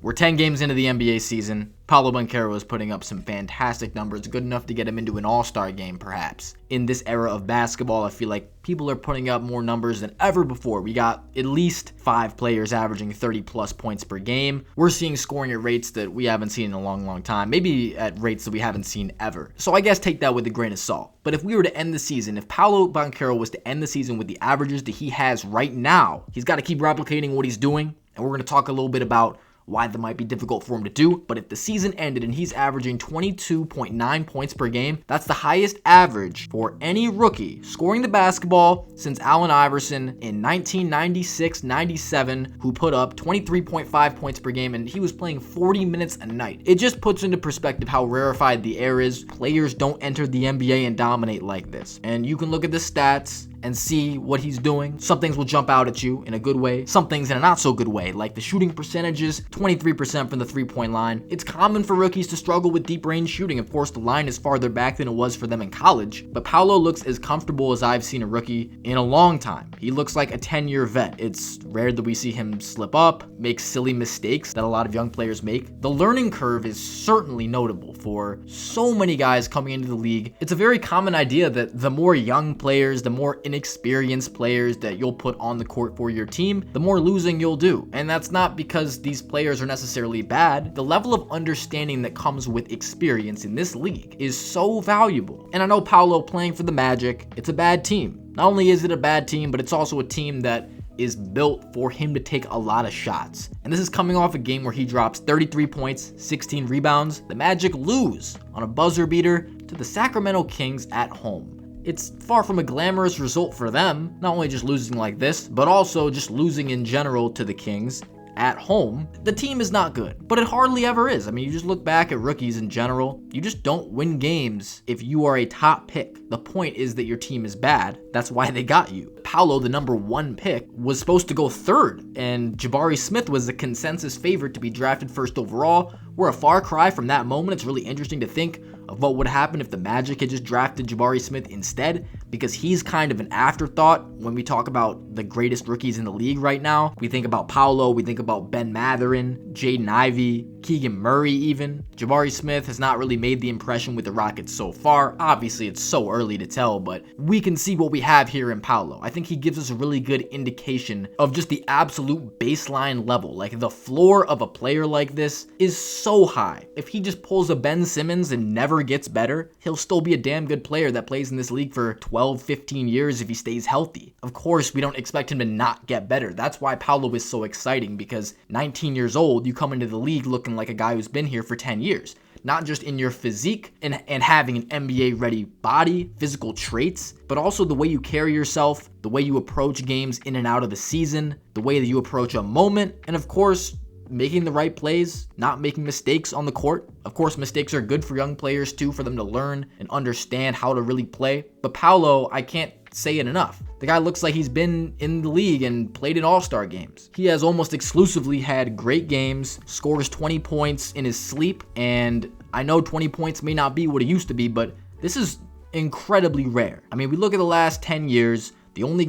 We're 10 games into the NBA season. Paolo Banchero is putting up some fantastic numbers, good enough to get him into an all-star game, perhaps. In this era of basketball, I feel like people are putting up more numbers than ever before. We got at least 5 players averaging 30-plus points per game. We're seeing scoring at rates that we haven't seen in a long, long time, maybe at rates that we haven't seen ever. So I guess take that with a grain of salt. But if we were to end the season, if Paolo Banchero was to end the season with the averages that he has right now, he's got to keep replicating what he's doing, and we're going to talk a little bit about why that might be difficult for him to do. But if the season ended and he's averaging 22.9 points per game, that's the highest average for any rookie scoring the basketball since Allen Iverson in 1996-97, who put up 23.5 points per game, and he was playing 40 minutes a night. It just puts into perspective how rarefied the air is. Players don't enter the NBA and dominate like this. And you can look at the stats and see what he's doing. Some things will jump out at you in a good way, some things in a not so good way, like the shooting percentages, 23% from the three-point line. It's common for rookies to struggle with deep range shooting. Of course, the line is farther back than it was for them in college, but Paolo looks as comfortable as I've seen a rookie in a long time. He looks like a 10-year vet. It's rare that we see him slip up, make silly mistakes that a lot of young players make. The learning curve is certainly notable for so many guys coming into the league. It's a very common idea that the more young players, the more inexperienced players that you'll put on the court for your team, the more losing you'll do. And that's not because these players are necessarily bad. The level of understanding that comes with experience in this league is so valuable. And I know Paolo playing for the Magic, it's a bad team. Not only is it a bad team, but it's also a team that is built for him to take a lot of shots. And this is coming off a game where he drops 33 points, 16 rebounds. The Magic lose on a buzzer beater to the Sacramento Kings at home. It's far from a glamorous result for them, not only just losing like this, but also just losing in general to the Kings at home. The team is not good, but it hardly ever is. I mean, you just look back at rookies in general, you just don't win games if you are a top pick. The point is that your team is bad. That's why they got you. Paolo, the number 1 pick, was supposed to go 3rd, and Jabari Smith was the consensus favorite to be drafted 1st overall. We're a far cry from that moment. It's really interesting to think of what would happen if the Magic had just drafted Jabari Smith instead, because he's kind of an afterthought when we talk about the greatest rookies in the league right now. We think about Paolo, we think about Ben Mathurin, Jaden Ivey, Keegan Murray even. Jabari Smith has not really made the impression with the Rockets so far. Obviously, it's so early to tell, but we can see what we have here in Paolo. I think he gives us a really good indication of just the absolute baseline level. Like, the floor of a player like this is so high. If he just pulls a Ben Simmons and never gets better, he'll still be a damn good player that plays in this league for 12, 15 years if he stays healthy. Of course, we don't expect him to not get better. That's why Paolo is so exciting, because 19 years old, you come into the league looking like a guy who's been here for 10 years. Not just in your physique and having an NBA-ready body, physical traits, but also the way you carry yourself, the way you approach games in and out of the season, the way that you approach a moment, and of course, making the right plays, not making mistakes on the court. Of course, mistakes are good for young players too, for them to learn and understand how to really play. But Paolo, I can't say it enough. The guy looks like he's been in the league and played in all-star games. He has almost exclusively had great games, scores 20 points in his sleep, and I know 20 points may not be what it used to be, but this is incredibly rare. I mean, we look at the last 10 years, the only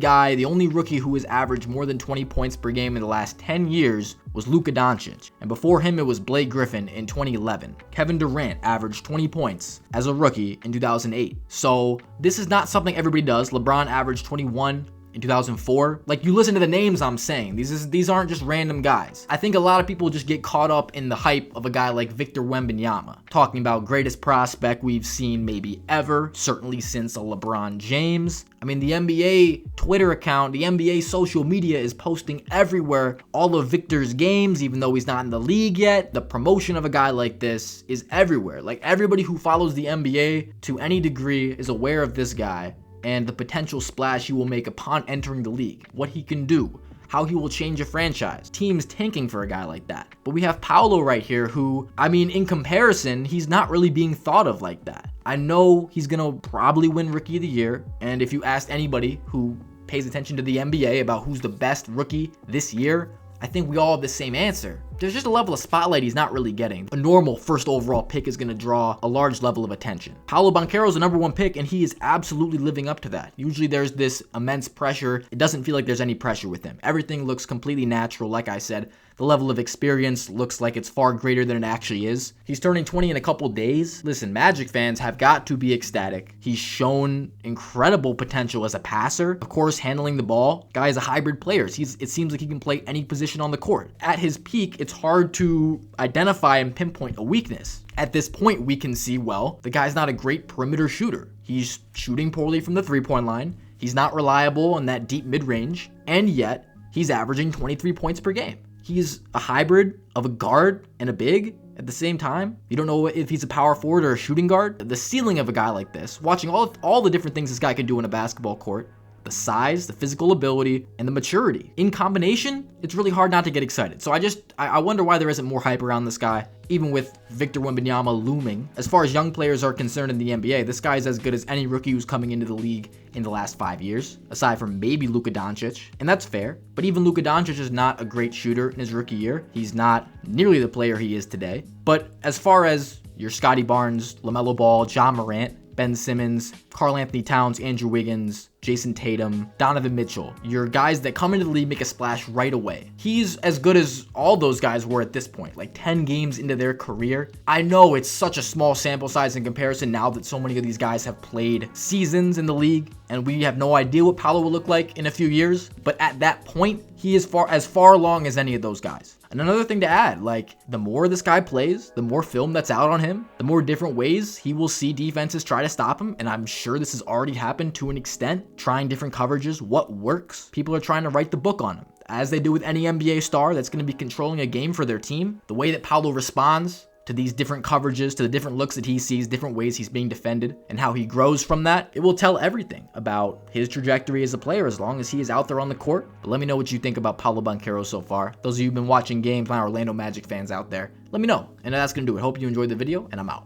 rookie who has averaged more than 20 points per game in the last 10 years was Luka Doncic. And before him, it was Blake Griffin in 2011. Kevin Durant averaged 20 points as a rookie in 2008. So this is not something everybody does. LeBron averaged 21 in 2004. Like, you listen to the names I'm saying. These aren't just random guys. I think a lot of people just get caught up in the hype of a guy like Victor Wembanyama, talking about greatest prospect we've seen maybe ever, certainly since a LeBron James. I mean, the NBA Twitter account, the NBA social media is posting everywhere all of Victor's games, even though he's not in the league yet. The promotion of a guy like this is everywhere. Like, everybody who follows the NBA to any degree is aware of this guy and the potential splash he will make upon entering the league, what he can do, how he will change a franchise. Teams tanking for a guy like that. But we have Paolo right here who, I mean, in comparison, he's not really being thought of like that. I know he's gonna probably win Rookie of the Year, and if you asked anybody who pays attention to the NBA about who's the best rookie this year, I think we all have the same answer. there's just a level of spotlight he's not really getting. A normal first overall pick is going to draw a large level of attention. Paolo Banchero is the number 1 pick, and he is absolutely living up to that. Usually there's this immense pressure. It doesn't feel like there's any pressure with him. Everything looks completely natural. Like I said, the level of experience looks like it's far greater than it actually is. He's turning 20 in a couple days. Listen, Magic fans have got to be ecstatic. He's shown incredible potential as a passer. Of course, handling the ball. Guy is a hybrid player. It seems like he can play any position on the court. At his peak, it's hard to identify and pinpoint a weakness. At this point, we can see, well, the guy's not a great perimeter shooter. He's shooting poorly from the 3-point line. He's not reliable on that deep mid-range. And yet, he's averaging 23 points per game. He's a hybrid of a guard and a big at the same time. You don't know if he's a power forward or a shooting guard. The ceiling of a guy like this, watching all the different things this guy can do in a basketball court, the size, the physical ability, and the maturity. In combination, it's really hard not to get excited. So I wonder why there isn't more hype around this guy, even with Victor Wembanyama looming. As far as young players are concerned in the NBA, this guy is as good as any rookie who's coming into the league in the last 5 years, aside from maybe Luka Doncic, and that's fair. But even Luka Doncic is not a great shooter in his rookie year. He's not nearly the player he is today. But as far as your Scotty Barnes, LaMelo Ball, John Morant, Ben Simmons, Karl Anthony Towns, Andrew Wiggins, Jason Tatum, Donovan Mitchell. Your guys that come into the league, make a splash right away. He's as good as all those guys were at this point, like 10 games into their career. I know it's such a small sample size in comparison now that so many of these guys have played seasons in the league, and we have no idea what Paolo will look like in a few years. But at that point, he is as far along as any of those guys. And another thing to add, like, the more this guy plays, the more film that's out on him, the more different ways he will see defenses try to stop him. And I'm sure this has already happened to an extent, trying different coverages, what works. People are trying to write the book on him, as they do with any NBA star that's going to be controlling a game for their team. The way that Paolo responds to these different coverages, to the different looks that he sees, different ways he's being defended, and how he grows from that, it will tell everything about his trajectory as a player as long as he is out there on the court. But let me know what you think about Paolo Banchero so far. Those of you who've been watching games, my Orlando Magic fans out there, let me know. And that's going to do it. Hope you enjoyed the video, and I'm out.